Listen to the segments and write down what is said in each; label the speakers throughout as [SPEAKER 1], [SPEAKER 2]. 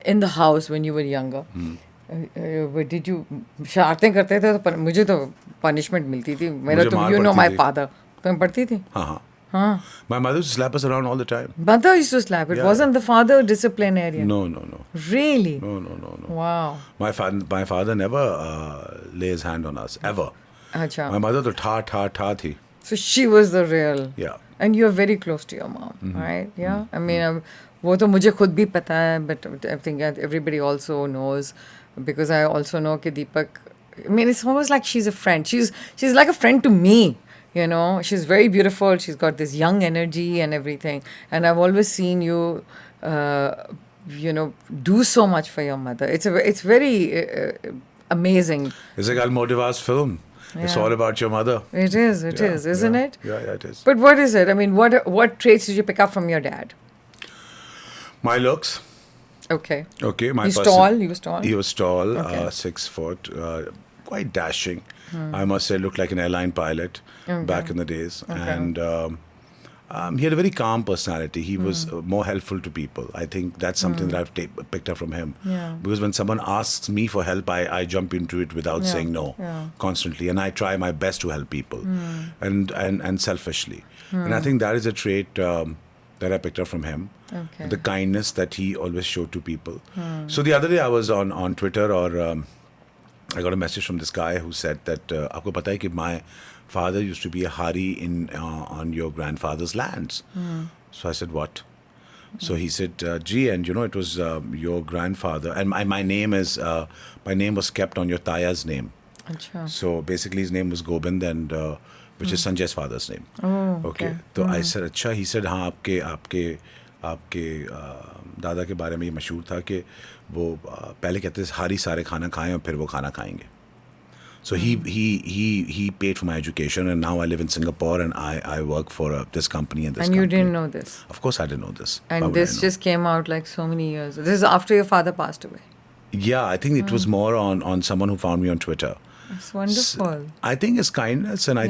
[SPEAKER 1] In the house when you were younger, did you शरारतें करते थे तो मुझे तो punishment मिलती थी मेरा
[SPEAKER 2] मुझे
[SPEAKER 1] तो
[SPEAKER 2] मार
[SPEAKER 1] you know
[SPEAKER 2] पड़ती
[SPEAKER 1] my
[SPEAKER 2] थी।
[SPEAKER 1] father तुम्हें पड़ती थी
[SPEAKER 2] हाँ। My mother used to slap us around all the time.
[SPEAKER 1] mother used to slap it
[SPEAKER 2] Yeah.
[SPEAKER 1] wasn't the father disciplinarian
[SPEAKER 2] No.
[SPEAKER 1] really
[SPEAKER 2] No.
[SPEAKER 1] wow
[SPEAKER 2] My father never lay his hand on us ever.
[SPEAKER 1] अच्छा
[SPEAKER 2] My mother तो ठा थी.
[SPEAKER 1] so she was the real
[SPEAKER 2] Yeah.
[SPEAKER 1] and you're very close to your mom right yeah I mean वो तो मुझे खुद भी पता है but I think everybody also knows because I also know कि दीपक I mean it's almost like she's a friend she's like a friend to me you know she's very beautiful she's got this young energy and everything and I've always seen you you know do so much for your mother it's very amazing
[SPEAKER 2] It's like Almodóvar's film. It's
[SPEAKER 1] Yeah.
[SPEAKER 2] all about your mother.
[SPEAKER 1] it is isn't it
[SPEAKER 2] Yeah, it is.
[SPEAKER 1] but what is it I mean what traits did you pick up from your dad
[SPEAKER 2] My looks.
[SPEAKER 1] okay
[SPEAKER 2] Okay, my
[SPEAKER 1] he's
[SPEAKER 2] person-
[SPEAKER 1] tall he was tall
[SPEAKER 2] He was tall,
[SPEAKER 1] Okay.
[SPEAKER 2] 6 foot, quite dashing. I must say, looked like an airline pilot back in the days.
[SPEAKER 1] Okay.
[SPEAKER 2] And he had a very calm personality. He was more helpful to people. I think that's something that I've picked up from him.
[SPEAKER 1] Yeah.
[SPEAKER 2] Because when someone asks me for help, I jump into it without
[SPEAKER 1] Yeah.
[SPEAKER 2] saying no
[SPEAKER 1] Yeah.
[SPEAKER 2] constantly. And I try my best to help people and selfishly. And I think that is a trait that I picked up from him.
[SPEAKER 1] Okay.
[SPEAKER 2] The kindness that he always showed to people. So the other day I was on Twitter or I got a message from this guy who said that आपको पता है कि my father used to be a hari on your grandfather's lands. So I said, what? So he said, gee, and you know, it was your grandfather, and my name is my name was kept on your taya's name.
[SPEAKER 1] अच्छा
[SPEAKER 2] So basically his name was Gobind and which is Sanjay's father's name.
[SPEAKER 1] okay.
[SPEAKER 2] तो I said अच्छा he said हाँ आपके दादा के बारे में ये मशहूर था कि वो पहले कहते थे हारी सारे खाना खाएं और फिर वो खाना खाएंगे. So he paid for my education and now I live in Singapore and I work for this company and this
[SPEAKER 1] And you
[SPEAKER 2] company.
[SPEAKER 1] didn't know this
[SPEAKER 2] Of course I didn't know this. Why
[SPEAKER 1] and
[SPEAKER 2] would I
[SPEAKER 1] this
[SPEAKER 2] know?
[SPEAKER 1] just came out like so many years this is after your father passed away
[SPEAKER 2] Yeah, I think it was more on someone who found me on Twitter.
[SPEAKER 1] it's wonderful
[SPEAKER 2] I think it's kindness, and I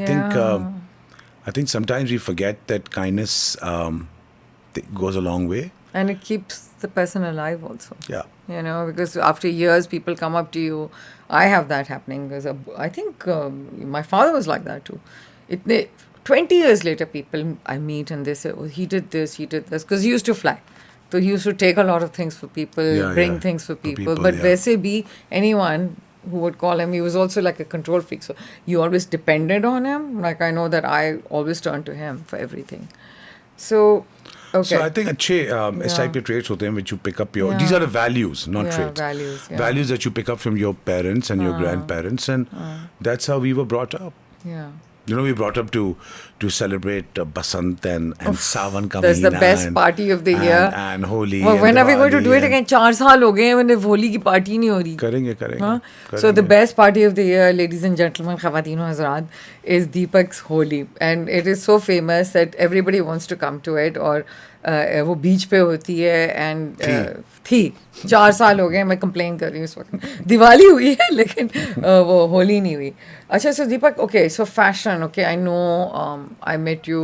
[SPEAKER 2] think sometimes we forget that kindness goes a long way.
[SPEAKER 1] and it keeps the person alive also
[SPEAKER 2] Yeah.
[SPEAKER 1] you know because after years people come up to you I have that happening because I think my father was like that too 20 years later people I meet and they say oh he did this because he used to fly so he used to take a lot of things for people
[SPEAKER 2] Yeah,
[SPEAKER 1] bring
[SPEAKER 2] yeah.
[SPEAKER 1] things for
[SPEAKER 2] For
[SPEAKER 1] people
[SPEAKER 2] people,
[SPEAKER 1] but
[SPEAKER 2] yeah.
[SPEAKER 1] वैसे भी anyone who would call him he was also like a control freak so you always depended on him like I know that I always turned to him for everything so okay
[SPEAKER 2] So I think अच्छे इस
[SPEAKER 1] Yeah.
[SPEAKER 2] type के traits होते हैं which you pick up your.
[SPEAKER 1] Yeah.
[SPEAKER 2] These are the values, not
[SPEAKER 1] Yeah,
[SPEAKER 2] traits.
[SPEAKER 1] values, yeah.
[SPEAKER 2] Values that you pick up from your parents and your grandparents, and that's how we were brought up.
[SPEAKER 1] yeah
[SPEAKER 2] You know, we brought up to celebrate Basant and Sawan ka
[SPEAKER 1] that's the
[SPEAKER 2] mahina
[SPEAKER 1] best
[SPEAKER 2] and-
[SPEAKER 1] party of the year
[SPEAKER 2] and Holi.
[SPEAKER 1] well,
[SPEAKER 2] and
[SPEAKER 1] when are we going to do
[SPEAKER 2] Diwali
[SPEAKER 1] it
[SPEAKER 2] and-
[SPEAKER 1] again 4 साल हो गए हैं मैंने होली की party नहीं हो रही
[SPEAKER 2] करेंगे
[SPEAKER 1] Huh?
[SPEAKER 2] करेंगे.
[SPEAKER 1] So the best party of the year, ladies and gentlemen, Khawateen wa Hazrat, is Deepak's Holi, and it is so famous that everybody wants to come to it. और वो बीच पे होती है and थी 4 साल हो गए मैं कंप्लेन कर रही हूँ इस वक्त दिवाली हुई है लेकिन वो होली नहीं हुई. अच्छा so Deepak, okay, so fashion, okay, I know I met you.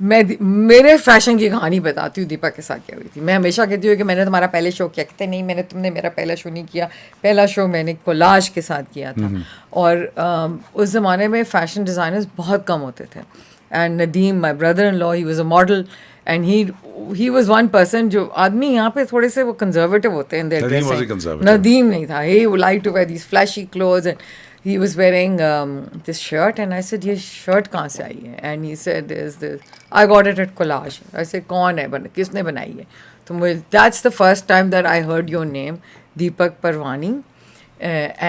[SPEAKER 1] मेरे फैशन की कहानी बताती हूँ दीपक के साथ क्या हुई थी. मैं हमेशा कहती हूँ कि मैंने तुम्हारा पहले शो किया कहते नहीं तुमने मेरा पहला शो नहीं किया. पहला शो मैंने कोलाज के साथ किया था और उस ज़माने में फ़ैशन डिज़ाइनर्स बहुत कम होते थे and Nadeem my brother in law he was a model and he was one person जो आदमी यहाँ पे थोड़े से वो कंजर्वेटिव होते हैं
[SPEAKER 2] Nadeem was a conservative.
[SPEAKER 1] Nadeem नहीं था. He like to wear these flashy clothes and he was wearing this shirt and I said ये shirt कहाँ से आई है and he said there's this I got it at Collage. I said कौन है किसने बनाई है तो मुझे that's the first time that I heard your name Deepak Parwani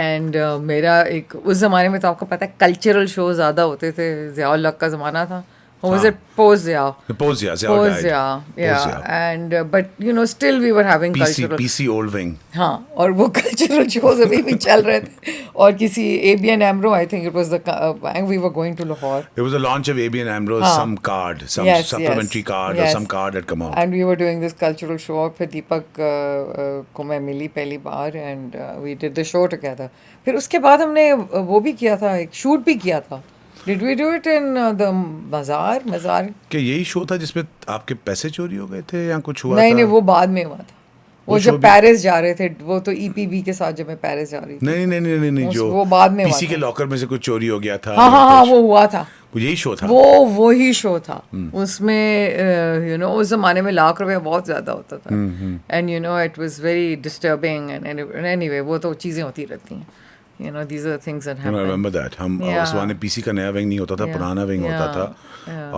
[SPEAKER 1] and मेरा एक उस ज़माने में तो आपको पता है कल्चरल शो ज़्यादा होते थे. ज़ियाउल हक का ज़माना था. Or was it Pose Zia?
[SPEAKER 2] Pose Zia, Zia
[SPEAKER 1] Pose
[SPEAKER 2] died.
[SPEAKER 1] Zia, yeah.
[SPEAKER 2] Zia.
[SPEAKER 1] And but you know still we were having cultural
[SPEAKER 2] PC Old Wing.
[SPEAKER 1] हाँ और वो कल्चरल शोज अभी भी चल रहे थे और किसी ABN AMRO I think it was the bank we were going to Lahore
[SPEAKER 2] It was the launch of ABN AMRO, some card, some
[SPEAKER 1] Yes,
[SPEAKER 2] supplementary
[SPEAKER 1] yes,
[SPEAKER 2] card or
[SPEAKER 1] yes.
[SPEAKER 2] some card had come out.
[SPEAKER 1] and we were doing this cultural show और फिर दीपक को मैं मिली पहली बार and we did the show together. फिर उसके बाद हमने वो भी किया था एक शूट भी किया था. Did we do it in the मज़ार?
[SPEAKER 2] क्या यही शो था जिसमें आपके पैसे चोरी हो गए थे या कुछ हुआ
[SPEAKER 1] नहीं
[SPEAKER 2] था?
[SPEAKER 1] नहीं वो बाद में हुआ था. वो
[SPEAKER 2] show
[SPEAKER 1] जब
[SPEAKER 2] भी-
[SPEAKER 1] पेरिस जा रहे थे, वो तो EPB के साथ जब मैं पेरिस जा रही थी.
[SPEAKER 2] नहीं जो
[SPEAKER 1] वो बाद में हुआ
[SPEAKER 2] पीसी के
[SPEAKER 1] था.
[SPEAKER 2] लॉकर में से कुछ चोरी हो गया था
[SPEAKER 1] हाँ
[SPEAKER 2] या
[SPEAKER 1] हाँ हाँ,
[SPEAKER 2] कुछ।
[SPEAKER 1] वो हुआ था.
[SPEAKER 2] वो यही शो था।
[SPEAKER 1] वो ही शो था. उसमें यू नो उस जमाने में ₹1,00,000 बहुत ज़्यादा होता था. And you know it was very disturbing and anyway वो तो चीज़ें होती रहती हैं. You know, these are things that
[SPEAKER 2] I
[SPEAKER 1] happen.
[SPEAKER 2] remember that. हम
[SPEAKER 1] Yeah.
[SPEAKER 2] उस जमाने पीसी का नया विंग नहीं होता था,
[SPEAKER 1] Yeah.
[SPEAKER 2] पुराना विंग होता
[SPEAKER 1] Yeah.
[SPEAKER 2] था।
[SPEAKER 1] Yeah.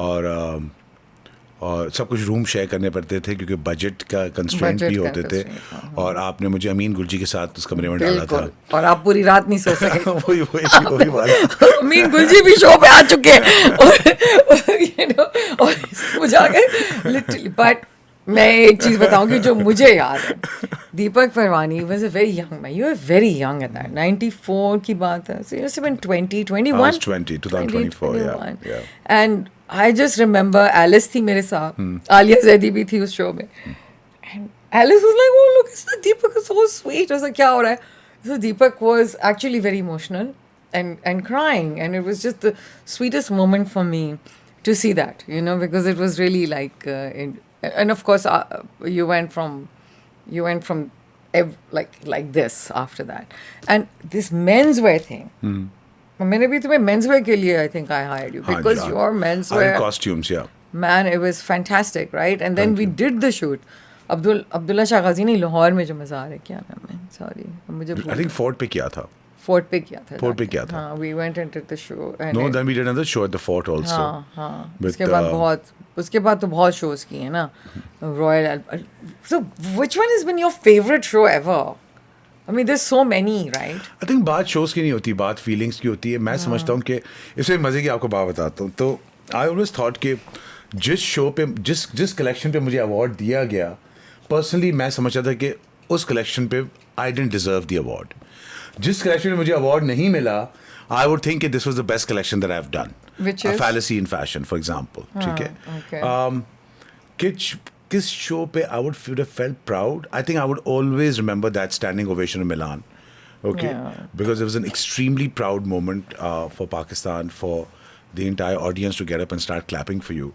[SPEAKER 2] और सब कुछ रूम शेयर करने पड़ते थे क्योंकि बजट का कंस्ट्रेंट
[SPEAKER 1] Budget
[SPEAKER 2] भी
[SPEAKER 1] का
[SPEAKER 2] होते थे।
[SPEAKER 1] constraint, हाँ,
[SPEAKER 2] और आपने मुझे अमीन गुलजी के साथ उस कमरे में डाला था।
[SPEAKER 1] बिल्कुल. और आप पूरी रात नहीं सो सके.
[SPEAKER 2] वही वाला।
[SPEAKER 1] अमीन गुलजी भी शो पे आ चुके हैं. और you know, और मुझे आ गए लिटरली. बट मैं एक चीज बताऊंगी जो मुझे याद है. दीपक Parwani was a very young man. You were very young at that. 94 की बात है. So you must have been 20, 21.
[SPEAKER 2] I was 20, 2024, yeah,
[SPEAKER 1] 21.
[SPEAKER 2] yeah.
[SPEAKER 1] And I just remember Alice थी मेरे साथ. आलिया जैदी भी थी उस शो में. And Alice was like, oh look, it's the Deepak is so sweet. I was like, क्या हो रहा है? So Deepak was actually very emotional and crying, and it was just the sweetest moment for me to see that, you know, because it was really like, and of course you went from like this after that, and this menswear thing. मैंने भी तुम्हें menswear के लिए I think I hired you because
[SPEAKER 2] हाँ,
[SPEAKER 1] your menswear
[SPEAKER 2] costumes, yeah.
[SPEAKER 1] man, it was fantastic, right? And then we did the shoot. Abdullah Shah गाजी ने लाहौर में जो मज़ार है, क्या नाम है, सॉरी मुझे
[SPEAKER 2] I think Fort पे किया था।
[SPEAKER 1] फोर्ट पे किया था.
[SPEAKER 2] Fort पे किया था।
[SPEAKER 1] हाँ, we went and did the show. And
[SPEAKER 2] No, then we did another show at the Fort also.
[SPEAKER 1] हाँ.
[SPEAKER 2] with,
[SPEAKER 1] उसके बाद तो बहुत shows किए हैं ना. Royal. So which one has been your favorite show ever? I mean, there's so many, right?
[SPEAKER 2] I think बात shows की नहीं होती, बात feelings की होती है। मैं समझता हूँ कि इसमें मज़े की आपको बात बताता हूँ। तो I always thought कि जिस शो पे जिस कलेक्शन पे मुझे अवार्ड दिया गया, पर्सनली मैं समझता था कि उस कलेक्शन पे I didn't deserve the award. जिस कलेक्शन में मुझे अवार्ड नहीं मिला, I would think this was the best collection that I have done.
[SPEAKER 1] Which
[SPEAKER 2] A
[SPEAKER 1] is?
[SPEAKER 2] fallacy in fashion, for example. ठीक है।
[SPEAKER 1] Okay.
[SPEAKER 2] किस शो पे I would have felt proud? I think I would always remember that standing ovation in Milan. Okay,
[SPEAKER 1] Yeah.
[SPEAKER 2] because it was an extremely proud moment for Pakistan, for the entire audience to get up and start clapping for you.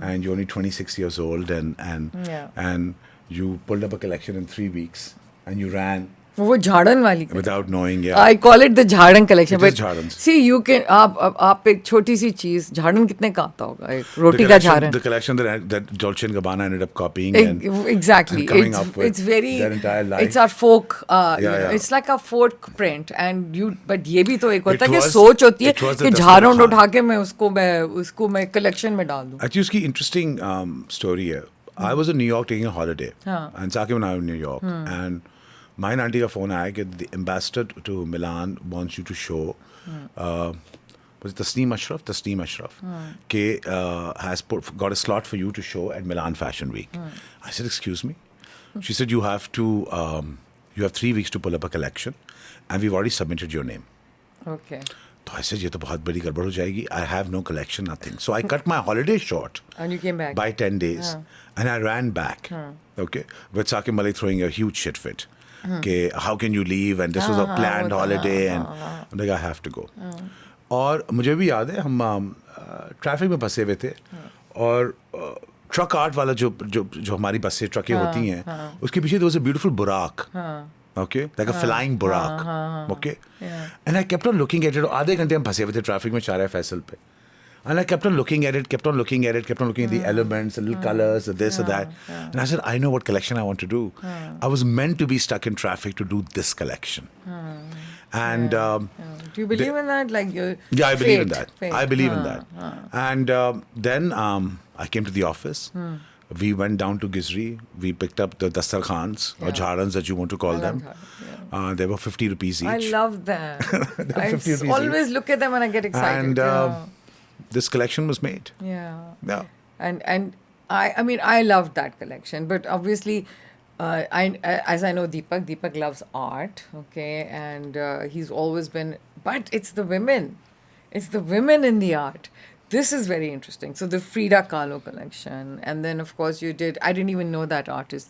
[SPEAKER 2] And you're only 26 years old,
[SPEAKER 1] Yeah.
[SPEAKER 2] and you pulled up a collection in 3 weeks, and you ran
[SPEAKER 1] वो झाड़न वाली.
[SPEAKER 2] without knowing. Yeah,
[SPEAKER 1] I call it the झाड़न collection.
[SPEAKER 2] It is
[SPEAKER 1] But
[SPEAKER 2] झाड़न्स.
[SPEAKER 1] see, you can आप एक छोटी सी चीज, झाड़न कितने का आता होगा? एक
[SPEAKER 2] The
[SPEAKER 1] रोटी का
[SPEAKER 2] collection-
[SPEAKER 1] झाड़न.
[SPEAKER 2] the collection that Dolce and Gabbana ended up copying.
[SPEAKER 1] Exactly.
[SPEAKER 2] and coming up with
[SPEAKER 1] It's very.
[SPEAKER 2] their entire life.
[SPEAKER 1] It's our folk. You
[SPEAKER 2] Yeah,
[SPEAKER 1] know,
[SPEAKER 2] yeah.
[SPEAKER 1] it's like a folk print, and you. But ये भी तो एक होता है कि
[SPEAKER 2] was-
[SPEAKER 1] सोच होती है
[SPEAKER 2] it was the
[SPEAKER 1] कि
[SPEAKER 2] Dastar
[SPEAKER 1] झाड़न
[SPEAKER 2] Khan.
[SPEAKER 1] उठा के मैं उसको मैं कलेक्शन में डाल दूँ.
[SPEAKER 2] Actually, उसकी interesting story है. I was in New York taking a holiday,
[SPEAKER 1] हाँ.
[SPEAKER 2] and Saqib and I were in New York, and my auntie का phone आया कि the ambassador to Milan wants you to show. Was it Tasneem Ashraf? Ke has got a slot for you to show at Milan Fashion Week. I said, excuse me. She said, you have 3 weeks to pull up a collection, and we've already submitted your name.
[SPEAKER 1] Okay.
[SPEAKER 2] So I said, ये तो बहुत बड़ी गड़बड़ हो जाएगी. I have no collection, nothing. So I cut my holiday short.
[SPEAKER 1] And you came back.
[SPEAKER 2] By 10 days. And I ran back. Okay. With Saqib Malik throwing a huge shit fit. Okay, how can you leave? And this was a planned holiday. And I'm like, I have to go. और मुझे भी याद है हम traffic में फंसे हुए थे और ट्रक आर्ट वाला जो हमारी बसें ट्रकें होती हैं उसके पीछे there was a beautiful बुराक. Okay, like a flying burak. Okay, and I kept on looking at it. आधे घंटे हम फंसे हुए थे ट्रैफिक में शाहरा फैसल पे. And I kept on looking at it, kept on looking at the elements, the little colors, the this or that. And I said, I know what collection I want to do. I was meant to be stuck in traffic to do this collection. And
[SPEAKER 1] Do you believe in that? Like your
[SPEAKER 2] yeah, I believe in
[SPEAKER 1] fate,
[SPEAKER 2] that.
[SPEAKER 1] fate.
[SPEAKER 2] I believe in that. And then I came to the office. We went down to Gizri. We picked up the Dastar Khans or Jharans that you want to call them. They were 50 rupees each.
[SPEAKER 1] I love that. I
[SPEAKER 2] 50 rupees
[SPEAKER 1] always look at them and I get excited.
[SPEAKER 2] And this collection was made.
[SPEAKER 1] Yeah.
[SPEAKER 2] Yeah.
[SPEAKER 1] And I mean I loved that collection, but obviously as I know Deepak loves art, okay, and he's always been, but it's the women in the art. This is very interesting. So the Frida Kahlo collection, and then of course you did, I didn't even know that artist.